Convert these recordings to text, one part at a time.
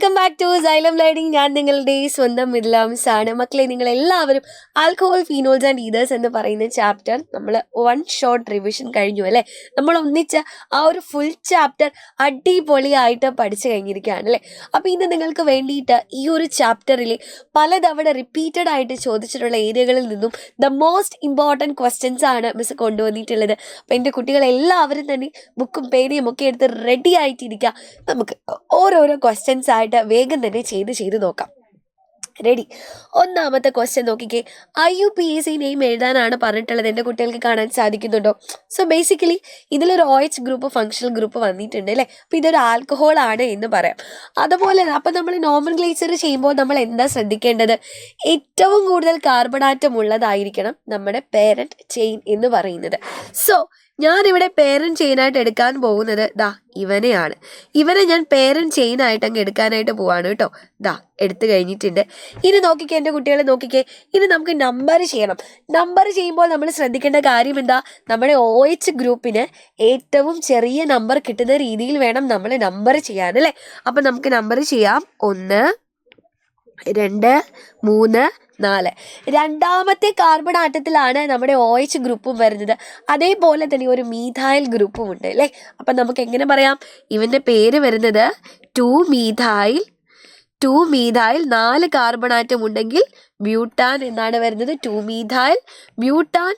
Welcome back to Xylem learning. ഞാൻ നിങ്ങളുടെ സ്വന്തം മിദ്ലാംസാണ്. മക്കളെ, നിങ്ങളെല്ലാവരും ആൽക്കഹോൾ, ഫീനോൾസ് ആൻഡ് ഈതേഴ്സ് എന്ന് പറയുന്ന ചാപ്റ്റർ നമ്മൾ വൺ ഷോർട്ട് റിവിഷൻ കഴിഞ്ഞു അല്ലേ. നമ്മൾ ഒന്നിച്ച് ആ ഒരു ഫുൾ ചാപ്റ്റർ അടിപൊളിയായിട്ട് പഠിച്ചു കഴിഞ്ഞിരിക്കുകയാണ് അല്ലേ. അപ്പോൾ ഇന്ന് നിങ്ങൾക്ക് വേണ്ടിയിട്ട് ഈ ഒരു ചാപ്റ്ററിൽ പലതവണ റിപ്പീറ്റഡ് ആയിട്ട് ചോദിച്ചിട്ടുള്ള ഏരിയകളിൽ നിന്നും ദ മോസ്റ്റ് ഇമ്പോർട്ടൻറ്റ് ക്വസ്റ്റ്യൻസ് ആണ് മിസ് കൊണ്ടുവന്നിട്ടുള്ളത്. അപ്പോൾ എൻ്റെ കുട്ടികളെല്ലാവരും തന്നെ ബുക്കും പേനയും ഒക്കെ എടുത്ത് റെഡി ആയിട്ടിരിക്കുക. നമുക്ക് ഓരോരോ ക്വസ്റ്റ്യൻസ് ആയിട്ട് വേഗം തന്നെ ചെയ്ത് നോക്കാം. റെഡി? ഒന്നാമത്തെ ക്വസ്റ്റ്യൻ നോക്കിക്കേ. IUPAC നെയിം എഴുതാനാണ് പറഞ്ഞിട്ടുള്ളത്. എൻ്റെ കുട്ടികൾക്ക് കാണാൻ സാധിക്കുന്നുണ്ടോ? സോ ബേസിക്കലി ഇതിലൊരു OH ഗ്രൂപ്പ്, ഫങ്ഷണൽ ഗ്രൂപ്പ് വന്നിട്ടുണ്ട് അല്ലേ. അപ്പോൾ ഇതൊരു ആൽക്കഹോൾ ആണ് എന്ന് പറയാം. അതുപോലെ അപ്പം നമ്മൾ നോമൻക്ലേച്ചർ ചെയ്യുമ്പോൾ നമ്മൾ എന്താ ശ്രദ്ധിക്കേണ്ടത്? ഏറ്റവും കൂടുതൽ കാർബൺ ആറ്റം ഉള്ളതായിരിക്കണം നമ്മുടെ പേരൻറ്റ് ചെയിൻ എന്ന് പറയുന്നത്. സോ ഞാനിവിടെ പേരൻറ്റ് ചെയിനായിട്ട് എടുക്കാൻ പോകുന്നത് ഇവനെയാണ്. ഇവനെ ഞാൻ പേരൻറ്റ് ചെയിനായിട്ട് അങ്ങ് എടുക്കാനായിട്ട് പോവാണ് കേട്ടോ. എടുത്തു കഴിഞ്ഞിട്ടുണ്ട്. ഇനി നോക്കിക്കേ എൻ്റെ കുട്ടികളെ, നോക്കിക്കേ. ഇനി നമുക്ക് നമ്പർ ചെയ്യണം. നമ്പർ ചെയ്യുമ്പോൾ നമ്മൾ ശ്രദ്ധിക്കേണ്ട കാര്യം എന്താ? നമ്മുടെ OH ഗ്രൂപ്പിന് ഏറ്റവും ചെറിയ നമ്പർ കിട്ടുന്ന രീതിയിൽ വേണം നമ്മൾ നമ്പർ ചെയ്യാൻ അല്ലേ. അപ്പം നമുക്ക് നമ്പർ ചെയ്യാം. 1, 2, 3, 4. രണ്ടാമത്തെ കാർബൺ ആറ്റത്തിലാണ് നമ്മുടെ OH ഗ്രൂപ്പും വരുന്നത്. അതേപോലെ തന്നെ ഒരു മീഥൈൽ ഗ്രൂപ്പും ഉണ്ട് അല്ലേ. അപ്പം നമുക്ക് എങ്ങനെ പറയാം? ഇവൻ്റെ പേര് വരുന്നത് 2-മീഥൈൽ. 4 കാർബൺ ആറ്റം ഉണ്ടെങ്കിൽ ബ്യൂട്ടാൻ എന്നാണ് വരുന്നത്. 2-മീഥൈൽ ബ്യൂട്ടാൻ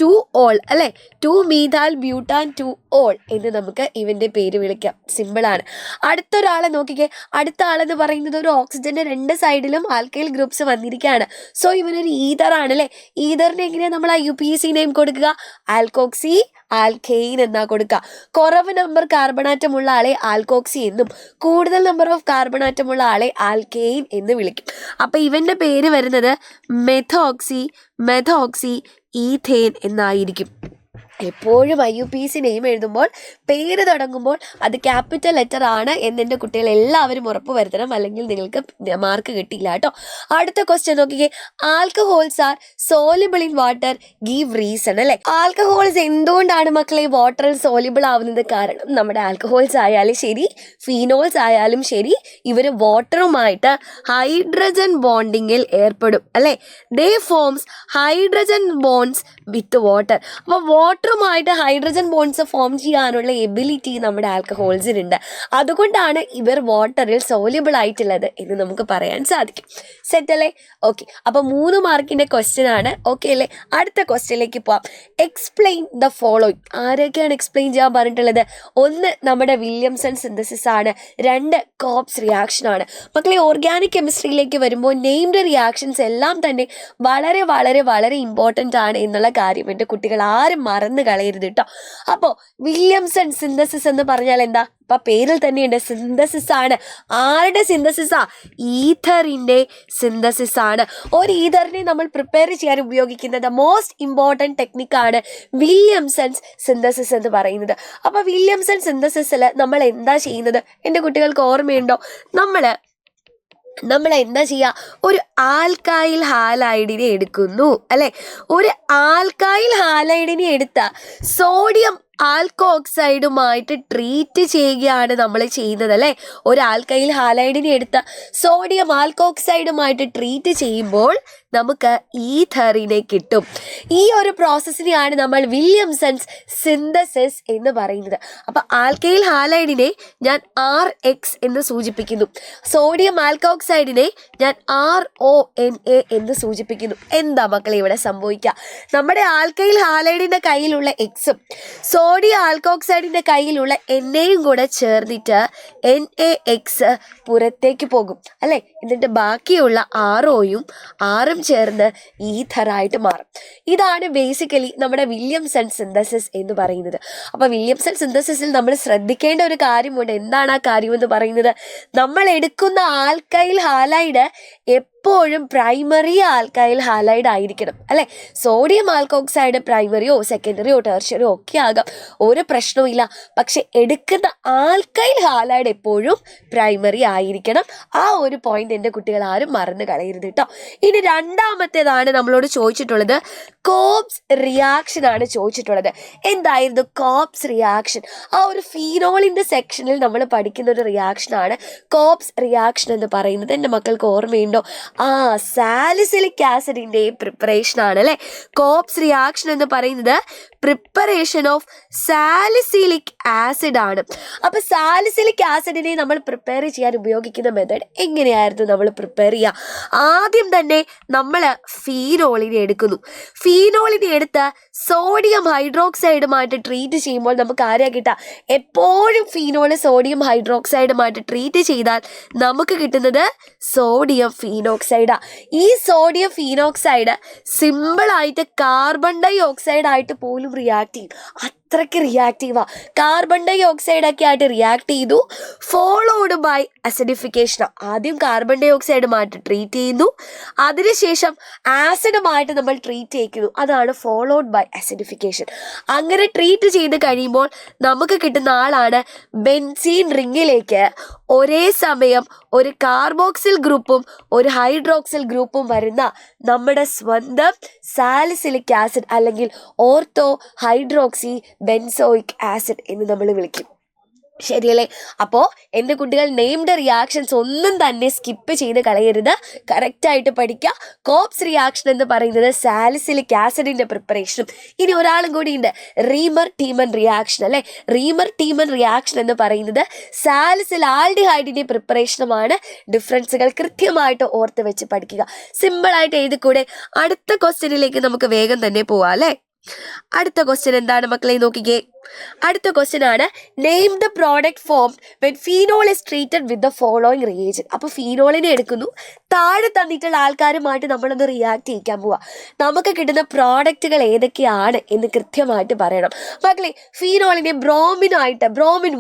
2 ഓൾ അല്ലേ. 2-മീഥൈൽ ബ്യൂട്ടാൻ 2 ഓൾ എന്ന് നമുക്ക് ഇവൻ്റെ പേര് വിളിക്കാം. സിമ്പിളാണ്. അടുത്തൊരാളെ നോക്കിക്കേ. അടുത്ത ആളെന്ന് പറയുന്നത് ഒരു ഓക്സിജൻ്റെ 2 സൈഡിലും ആൽക്കൈൽ ഗ്രൂപ്പ്സ് വന്നിരിക്കുകയാണ്. സോ ഇവനൊരു ഈതറാണ് അല്ലേ. ഈതറിന് എങ്ങനെയാണ് നമ്മൾ IUPAC നെയിം കൊടുക്കുക? ആൽക്കോക്സി ആൽക്കെയിൻ എന്നാ കൊടുക്കുക. കുറവ് നമ്പർ കാർബൺ ആറ്റമുള്ള ആളെ ആൽക്കോക്സി എന്നും കൂടുതൽ നമ്പർ ഓഫ് കാർബൺ ആറ്റമുള്ള ആളെ ആൽക്കെയിൻ എന്ന് വിളിക്കും. അപ്പം ഇവൻ്റെ പേര് വരുന്നത് മെഥോക്സി ഈഥേൻ എന്നായിരിക്കും. എപ്പോഴും IUPAC നെയിം എഴുതുമ്പോൾ പേര് തുടങ്ങുമ്പോൾ അത് ക്യാപിറ്റൽ ലെറ്റർ ആണ് എന്നെൻ്റെ കുട്ടികൾ എല്ലാവരും ഉറപ്പ് വരുത്തണം, അല്ലെങ്കിൽ നിങ്ങൾക്ക് മാർക്ക് കിട്ടില്ല കേട്ടോ. അടുത്ത ക്വസ്റ്റ്യൻ നോക്കിക്കേ. Alcohols are soluble in water, give reason അല്ലേ. ആൽക്കഹോൾസ് എന്തുകൊണ്ടാണ് മക്കളെ വാട്ടറിൽ സോലിബിൾ ആവുന്നത്? കാരണം നമ്മുടെ ആൽക്കഹോൾസ് ആയാലും ശരി, ഫീനോൾസ് ആയാലും ശരി, ഇവർ വാട്ടറുമായിട്ട് ഹൈഡ്രജൻ ബോണ്ടിങ്ങിൽ ഏർപ്പെടും അല്ലേ. They forms hydrogen bonds with water. അപ്പോൾ വാട്ടറുമായിട്ട് ഹൈഡ്രജൻ ബോണ്ട്സ് ഫോം ചെയ്യാനുള്ള എബിലിറ്റി നമ്മുടെ ആൽക്കഹോൾസിനുണ്ട്. അതുകൊണ്ടാണ് ഇവർ വാട്ടറിൽ സോല്യൂബിൾ ആയിട്ടുള്ളത് എന്ന് നമുക്ക് പറയാൻ സാധിക്കും. സെറ്റ് അല്ലേ? ഓക്കെ. അപ്പോൾ 3 മാർക്കിൻ്റെ ക്വസ്റ്റ്യൻ ആണ്. ഓക്കെ അല്ലേ? അടുത്ത ക്വസ്റ്റ്യനിലേക്ക് പോവാം. Explain the following. ആരൊക്കെയാണ് എക്സ്പ്ലെയിൻ ചെയ്യാൻ പറഞ്ഞിട്ടുള്ളത്? 1 നമ്മുടെ വില്യംസൺ സിന്തസിസ് ആണ്. 2 കോപ്സ് റിയാക്ഷൻ ആണ്. മക്കളെ, ഓർഗാനിക് കെമിസ്ട്രിയിലേക്ക് വരുമ്പോൾ നെയിംഡ് റിയാക്ഷൻസ് എല്ലാം തന്നെ വളരെ വളരെ വളരെ ഇമ്പോർട്ടൻ്റ് ആണ് എന്നുള്ള കാര്യം എൻ്റെ കുട്ടികൾ ആരും മറന്നു കളയരുത് കേട്ടോ. അപ്പോൾ വില്യംസൺ സിന്തസിസ് എന്ന് പറഞ്ഞാൽ എന്താ? ഇപ്പം പേരിൽ തന്നെയുണ്ട്, സിന്തസിസ് ആണ്. ആരുടെ സിന്തസിസാ? ഈഥറിൻ്റെ സിന്തസിസ് ആണ്. ഒരു ഈഥറിനെ നമ്മൾ പ്രിപ്പയർ ചെയ്യാൻ ഉപയോഗിക്കുന്നത് മോസ്റ്റ് ഇമ്പോർട്ടൻറ്റ് ടെക്നിക്കാണ് വില്യംസൺസ് സിന്തസിസ് എന്ന് പറയുന്നത്. അപ്പോൾ വില്യംസൺ സിന്തസിസിൽ നമ്മൾ എന്താ ചെയ്യുന്നത്? എൻ്റെ കുട്ടികൾക്ക് ഓർമ്മയുണ്ടോ? നമ്മൾ എന്താ ചെയ്യുക? ഒരു ആൽക്കൈൽ ഹാലൈഡിനെ എടുക്കുന്നു അല്ലേ. ഒരു ആൽക്കൈൽ ഹാലൈഡിനെ എടുത്ത സോഡിയം ആൽക്കോക്സൈഡുമായിട്ട് ട്രീറ്റ് ചെയ്യുകയാണ് നമ്മൾ ചെയ്യുന്നത് അല്ലേ. ഒരു ആൽക്കൈൽ ഹാലൈഡിനെ എടുത്ത സോഡിയം ആൽക്കോക്സൈഡുമായിട്ട് ട്രീറ്റ് ചെയ്യുമ്പോൾ നമുക്ക് ഈഥറിനെ കിട്ടും. ഈ ഒരു പ്രോസസ്സിനെയാണ് നമ്മൾ വില്യംസൺസ് സിന്തസിസ് എന്ന് പറയുന്നത്. അപ്പോൾ ആൽക്കൈൽ ഹാലൈഡിനെ ഞാൻ RX എന്ന് സൂചിപ്പിക്കുന്നു. സോഡിയം ആൽക്കോക്സൈഡിനെ ഞാൻ RONA എന്ന് സൂചിപ്പിക്കുന്നു. എന്താ മക്കളെ ഇവിടെ സംഭവിക്കുക? നമ്മുടെ ആൽക്കൈൽ ഹാലൈഡിൻ്റെ കയ്യിലുള്ള Xും സോഡിയം ആൽക്കോക്സൈഡിൻ്റെ കയ്യിലുള്ള NAയും കൂടെ ചേർന്നിട്ട് NaX പുറത്തേക്ക് പോകും അല്ലേ. എന്നിട്ട് ബാക്കിയുള്ള ROയും Rഉം ചേർന്ന് ഈഥറായിട്ട് മാറും. ഇതാണ് ബേസിക്കലി നമ്മുടെ വില്യംസൺ സിന്തസിസ് എന്ന് പറയുന്നത്. അപ്പോൾ വില്യംസൺ സിന്തസിസിൽ നമ്മൾ ശ്രദ്ധിക്കേണ്ട ഒരു കാര്യമുണ്ട്. എന്താണ് ആ കാര്യം എന്ന് പറയുന്നത്? നമ്മൾ എടുക്കുന്ന ആൽക്കൈൽ ഹാലൈഡ് എപ്പോഴും പ്രൈമറി ആൽക്കൈൽ ഹാലൈഡ് ആയിരിക്കണം അല്ലേ. സോഡിയം ആൽക്കോക്സൈഡ് പ്രൈമറിയോ സെക്കൻഡറിയോ ടെർഷ്യറിയോ ഒക്കെ ആകാം, ഒരു പ്രശ്നവും ഇല്ല. പക്ഷെ എടുക്കുന്ന ആൽക്കൈൽ ഹാലൈഡ് എപ്പോഴും പ്രൈമറി ആയിരിക്കണം. ആ ഒരു പോയിന്റ് എൻ്റെ കുട്ടികൾ ആരും മറന്നു കളയരുത് കേട്ടോ. ഇനി രണ്ടാമത്തേതാണ് നമ്മളോട് ചോദിച്ചിട്ടുള്ളത്, കോബ്സ് റിയാക്ഷൻ ആണ് ചോദിച്ചിട്ടുള്ളത്. എന്തായിരുന്നു കോബ്സ് റിയാക്ഷൻ? ആ ഒരു ഫീനോളിൻ്റെ സെക്ഷനിൽ നമ്മൾ പഠിക്കുന്ന ഒരു റിയാക്ഷനാണ് കോബ്സ് റിയാക്ഷൻ എന്ന് പറയുന്നത്. എൻ്റെ മക്കൾക്ക് ഓർമ്മയുണ്ടോ? സാലിസിലിക് ആസിഡിൻ്റെ പ്രിപ്പറേഷൻ ആണ് അല്ലേ കോബ്സ് റിയാക്ഷൻ എന്ന് പറയുന്നത്. പ്രിപ്പറേഷൻ ഓഫ് സാലിസിലിക് ആസിഡ് ആണ്. അപ്പോൾ സാലിസിലിക് ആസിഡിനെ നമ്മൾ പ്രിപ്പയർ ചെയ്യാൻ ഉപയോഗിക്കുന്ന മെത്തേഡ് എങ്ങനെയായിരുന്നു നമ്മൾ പ്രിപ്പയർ ചെയ്യുക? ആദ്യം തന്നെ നമ്മൾ ഫീനോളിനെ എടുക്കുന്നു. ഫീനോളിനെ എടുത്ത് സോഡിയം ഹൈഡ്രോക്സൈഡുമായിട്ട് ട്രീറ്റ് ചെയ്യുമ്പോൾ നമുക്ക് ആരെയാ കിട്ടുക? എപ്പോഴും ഫീനോള് സോഡിയം ഹൈഡ്രോക്സൈഡുമായിട്ട് ട്രീറ്റ് ചെയ്താൽ നമുക്ക് കിട്ടുന്നത് സോഡിയം ഫീനോക്സൈഡാണ്. ഈ സോഡിയം ഫീനോക്സൈഡ് സിമ്പിളായിട്ട് കാർബൺ ഡൈ ഓക്സൈഡ് ആയിട്ട് പോലും റിയാക്ട് ചെയ്യും. അത്രയ്ക്ക് റിയാക്റ്റീവാണ്. കാർബൺ ഡൈ ഓക്സൈഡ് ഒക്കെ ആയിട്ട് റിയാക്ട് ചെയ്തു. Followed by acidification. ആദ്യം കാർബൺ ഡൈ ഓക്സൈഡുമായിട്ട് ട്രീറ്റ് ചെയ്യുന്നു, അതിനുശേഷം ആസിഡുമായിട്ട് നമ്മൾ ട്രീറ്റ് ചെയ്യിക്കുന്നു. അതാണ് ഫോളോഡ് ബൈ അസിഡിഫിക്കേഷൻ. അങ്ങനെ ട്രീറ്റ് ചെയ്ത് കഴിയുമ്പോൾ നമുക്ക് കിട്ടുന്ന ആളാണ് ബെൻസീൻ റിങ്ങിലേക്ക് ഒരേ സമയം ഒരു കാർബോക്സിൽ ഗ്രൂപ്പും ഒരു ഹൈഡ്രോക്സിൽ ഗ്രൂപ്പും വരുന്ന നമ്മുടെ സ്വന്തം സാലിസിലിക് ആസിഡ് അല്ലെങ്കിൽ ഓർത്തോ ഹൈഡ്രോക്സി ബെൻസോയിക് ആസിഡ് എന്ന് നമ്മൾ വിളിക്കും. ശരിയല്ലേ? അപ്പോൾ എൻ്റെ കുട്ടികൾ നെയിംഡ് റിയാക്ഷൻസ് ഒന്നും തന്നെ സ്കിപ്പ് ചെയ്ത് കളയരുത്, കറക്റ്റായിട്ട് പഠിക്കുക. കോബ്സ് റിയാക്ഷൻ എന്ന് പറയുന്നത് സാലിസിലിക് ആസിഡിൻ്റെ പ്രിപ്പറേഷനും. ഇനി ഒരാളും കൂടി ഉണ്ട്, റീമർ ടീമൻ റിയാക്ഷൻ അല്ലേ. റീമർ ടീമൻ റിയാക്ഷൻ എന്ന് പറയുന്നത് സാലിസിൽ ആൽഡിഹൈഡിൻ്റെ പ്രിപ്പറേഷനുമാണ്. ഡിഫറൻസുകൾ കൃത്യമായിട്ട് ഓർത്ത് വെച്ച് പഠിക്കുക. സിമ്പിളായിട്ട് എഴുതിക്കൂടെ? അടുത്ത ക്വസ്റ്റ്യനിലേക്ക് നമുക്ക് വേഗം തന്നെ പോവാം അല്ലേ. അടുത്ത ക്വസ്റ്റ്യൻ എന്താണ് മക്കളെ? നോക്കിക്കേ. അടുത്ത ക്വസ്റ്റ്യൻ ആണ്, name the product formed when phenol is treated with the following reagent. അപ്പോൾ ഫീനോളിനെ എടുക്കുന്നു, താഴെ തന്നിട്ടുള്ള ആൾക്കാരുമായിട്ട് നമ്മളൊന്ന് റിയാക്ട് ചെയ്യിക്കാൻ പോവാം. നമുക്ക് കിട്ടുന്ന പ്രോഡക്റ്റുകൾ ഏതൊക്കെയാണ് എന്ന് കൃത്യമായിട്ട് പറയണം മക്കളെ. ഫീനോളിനെ ബ്രോമിൻ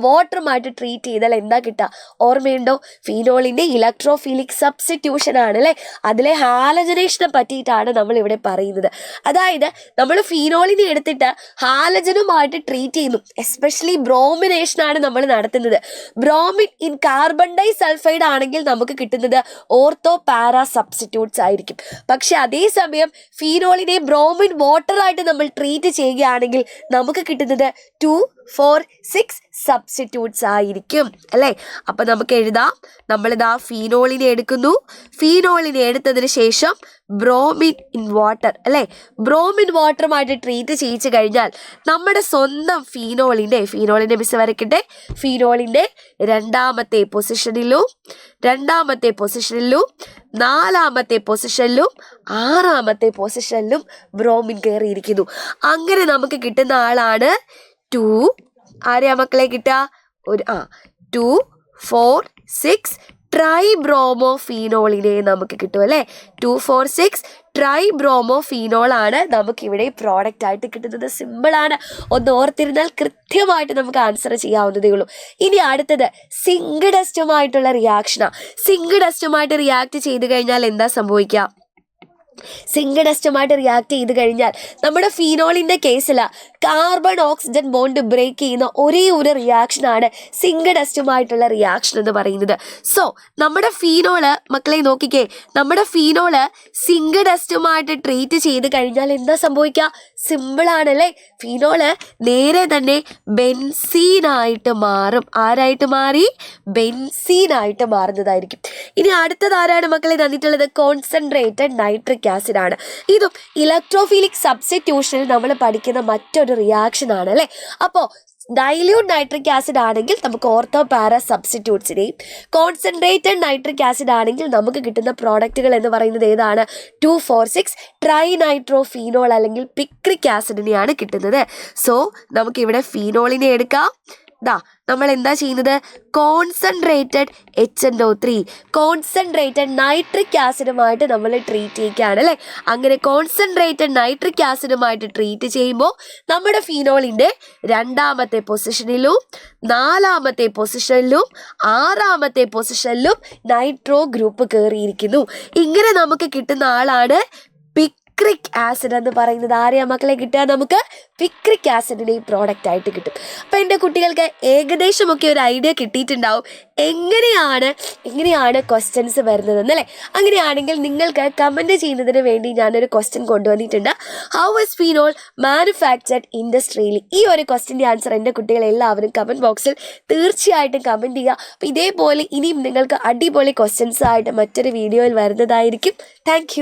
വാട്ടറുമായിട്ട് ട്രീറ്റ് ചെയ്താൽ എന്താ കിട്ടുക? ഓർമ്മയുണ്ടോ? ഫീനോളിൻ്റെ ഇലക്ട്രോഫിലിക് സബ്സ്റ്റിറ്റ്യൂഷൻ ആണ് അല്ലേ. അതിലെ ഹാലജനേഷനെ പറ്റിയിട്ടാണ് നമ്മൾ ഇവിടെ പറയുന്നത്. അതായത് നമ്മൾ ഫീനോളിനെ എടുത്തിട്ട് ഹാലജനുമായിട്ട് ട്രീറ്റ് ചെയ്യുന്നു. എസ്പെഷ്യലി ബ്രോമിനേഷനാണ് നമ്മൾ നടത്തുന്നത്. Bromine in carbon disulphide ആണെങ്കിൽ നമുക്ക് കിട്ടുന്നത് ഓർത്തോ പാരാ സബ്സ്റ്റിറ്റ്യൂട്ട്സ് ആയിരിക്കും. പക്ഷെ അതേസമയം ഫീനോളിനെ ബ്രോമിൻ വാട്ടറായിട്ട് നമ്മൾ ട്രീറ്റ് ചെയ്യുകയാണെങ്കിൽ നമുക്ക് കിട്ടുന്നത് 2,4,6 സബ്സ്റ്റിറ്റ്യൂട്ട്സ് ആയിരിക്കും അല്ലേ. അപ്പം നമുക്ക് എഴുതാം, നമ്മളിതാ ഫീനോളിനെ എടുക്കുന്നു. ഫീനോളിനെ എടുത്തതിന് ശേഷം ബ്രോമിൻ ഇൻ വാട്ടർ അല്ലേ. ബ്രോമിൻ വാട്ടറുമായിട്ട് ട്രീറ്റ് ചെയ്യിച്ചു കഴിഞ്ഞാൽ നമ്മുടെ സ്വന്തം ഫീനോളിൻ്റെ മിസ് വരയ്ക്കട്ടെ. ഫീനോളിൻ്റെ രണ്ടാമത്തെ പൊസിഷനിലും 4ാമത്തെ പൊസിഷനിലും 6ാമത്തെ പൊസിഷനിലും ബ്രോമിൻ കയറിയിരിക്കുന്നു. അങ്ങനെ നമുക്ക് കിട്ടുന്ന ആളാണ് 2 ആരെയാ മക്കളെ കിട്ടുക? 2,4,6 ട്രൈബ്രോമോഫീനോളിനെ നമുക്ക് കിട്ടും അല്ലേ. 2,4,6 ട്രൈബ്രോമോഫീനോളാണ് നമുക്കിവിടെ പ്രോഡക്റ്റ് ആയിട്ട് കിട്ടുന്നത്. സിമ്പിളാണ്, ഒന്ന് ഓർത്തിരുന്നാൽ കൃത്യമായിട്ട് നമുക്ക് ആൻസർ ചെയ്യാവുന്നതേ ഉള്ളൂ. ഇനി അടുത്തത് സിങ്ക് ഡസ്റ്റുമായിട്ടുള്ള റിയാക്ഷനാണ്. സിങ്ക് ഡസ്റ്റുമായിട്ട് റിയാക്ട് ചെയ്ത് കഴിഞ്ഞാൽ എന്താ സംഭവിക്കുക? സിങ്ക് ഡസ്റ്റുമായിട്ട് റിയാക്ട് ചെയ്ത് കഴിഞ്ഞാൽ നമ്മുടെ ഫീനോളിൻ്റെ കേസിൽ കാർബൺ ഓക്സിജൻ ബോണ്ട് ബ്രേക്ക് ചെയ്യുന്ന ഒരേ ഒരു റിയാക്ഷനാണ് സിങ്ക് ഡസ്റ്റുമായിട്ടുള്ള റിയാക്ഷൻ എന്ന് പറയുന്നത്. സോ നമ്മുടെ ഫീനോള് മക്കളെ നോക്കിക്കേ, നമ്മുടെ ഫീനോള് സിങ്ക് ഡസ്റ്റുമായിട്ട് ട്രീറ്റ് ചെയ്ത് കഴിഞ്ഞാൽ എന്താ സംഭവിക്കുക? സിമ്പിളാണല്ലേ. ഫീനോള് നേരെ തന്നെ ബെൻസീനായിട്ട് മാറും. ആരായിട്ട് മാറി? ബെൻസീനായിട്ട് മാറുന്നതായിരിക്കും. ഇനി അടുത്തത് ആരാണ് മക്കളെ തന്നിട്ടുള്ളത്? കോൺസെൻട്രേറ്റഡ് നൈട്രിക് ആസിഡ് ആണ്. ഇതും ഇലക്ട്രോഫിലിക് സബ്സ്റ്റിറ്റ്യൂഷനിൽ നമ്മൾ പഠിക്കുന്ന മറ്റൊരു റിയാക്ഷൻ ആണ് അല്ലേ. അപ്പോൾ ഡൈല്യൂട്ട് നൈട്രിക് ആസിഡ് ആണെങ്കിൽ നമുക്ക് ഓർത്തോ പാരാ സബ്സ്റ്റിറ്റ്യൂട്ട്സിനെയും, കോൺസെൻട്രേറ്റഡ് നൈട്രിക് ആസിഡ് ആണെങ്കിൽ നമുക്ക് കിട്ടുന്ന പ്രോഡക്റ്റുകൾ എന്ന് പറയുന്നത് ഏതാണ്? 2,4,6 ട്രൈനൈട്രോഫീനോൾ അല്ലെങ്കിൽ പിക്രിക് ആസിഡിനെയാണ് കിട്ടുന്നത്. സോ നമുക്കിവിടെ ഫീനോളിനെ എടുക്കാം, നമ്മൾ എന്താ ചെയ്യുന്നത്? കോൺസെൻട്രേറ്റഡ് HNO3, കോൺസെൻട്രേറ്റഡ് നൈട്രിക് ആസിഡുമായിട്ട് നമ്മൾ ട്രീറ്റ് ചെയ്യുകയാണ് അല്ലേ. അങ്ങനെ കോൺസെൻട്രേറ്റഡ് നൈട്രിക് ആസിഡുമായിട്ട് ട്രീറ്റ് ചെയ്യുമ്പോൾ നമ്മുടെ ഫീനോളിൻ്റെ 2ാമത്തെ പൊസിഷനിലും 4ാമത്തെ പൊസിഷനിലും 6ാമത്തെ പൊസിഷനിലും നൈട്രോ ഗ്രൂപ്പ് കയറിയിരിക്കുന്നു. ഇങ്ങനെ നമുക്ക് കിട്ടുന്ന ആളാണ് പിക്രിക് ആസിഡ് എന്ന് പറയുന്നത്. ആരെയാ മക്കളെ കിട്ടുക? നമുക്ക് പിക്രിക് ആസിഡിനെ പ്രോഡക്റ്റ് ആയിട്ട് കിട്ടും. അപ്പം എൻ്റെ കുട്ടികൾക്ക് ഏകദേശമൊക്കെ ഒരു ഐഡിയ കിട്ടിയിട്ടുണ്ടാവും എങ്ങനെയാണ് ക്വസ്റ്റ്യൻസ് വരുന്നതെന്നല്ലേ. അങ്ങനെയാണെങ്കിൽ നിങ്ങൾക്ക് കമൻറ്റ് ചെയ്യുന്നതിന് വേണ്ടി ഞാനൊരു ക്വസ്റ്റ്യൻ കൊണ്ടുവന്നിട്ടുണ്ട്. How is phenol manufactured industrially? ഈ ഒരു ക്വസ്റ്റ്യൻ്റെ ആൻസർ എൻ്റെ കുട്ടികൾ എല്ലാവരും കമൻറ്റ് ബോക്സിൽ തീർച്ചയായിട്ടും കമൻറ്റ് ചെയ്യുക. അപ്പോൾ ഇതേപോലെ ഇനിയും നിങ്ങൾക്ക് അടിപൊളി ക്വസ്റ്റ്യൻസ് ആയിട്ട് മറ്റൊരു വീഡിയോയിൽ വരുന്നതായിരിക്കും. താങ്ക്